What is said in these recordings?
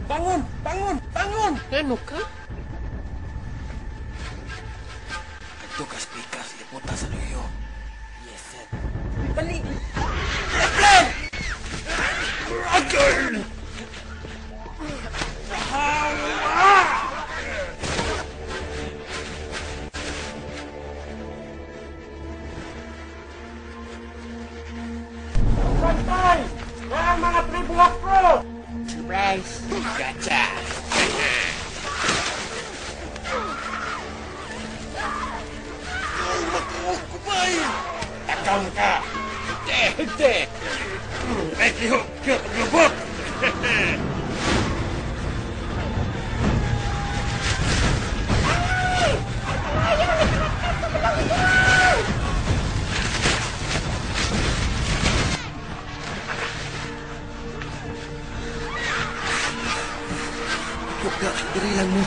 Bangun! Bangun! Bangun! Ano ka? Ito ka speakers, liputa sa luyo. Yes, sir. Bali! Airplane! Roger! Bantay! Ang mga tribuhak pro! Surprise! Gotcha! Kumay! Takam ka! Hindi! Ay, kiho! Kiho! Paglubot! Buka, diri lang mo.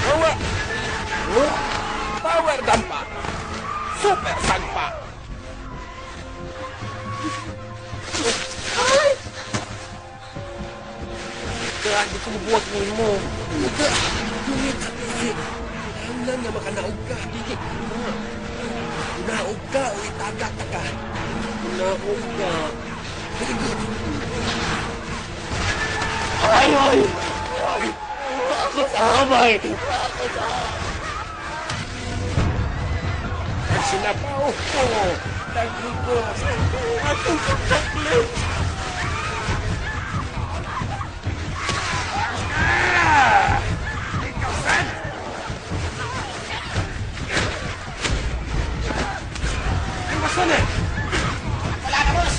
Bawa! Power dampa! Super sampa! Ay! Grabe ko mabuhat mo. Buka! Lumit sa pisi. Hanggang nga makanaog ka. Dili. Naog ka o itagat ka. Naog ka. Ay, ay! Bakit amay? Ang sinapaw ko. Nagligos. Atong kaklit. Ikaw, San! Iwasan eh! Wala na, boss!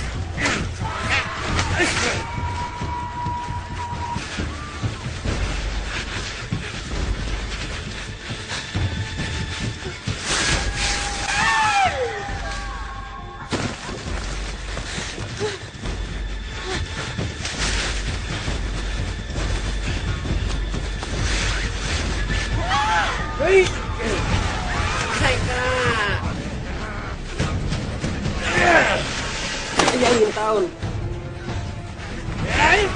Hey! Say ka! Ayan yung taon. Ay!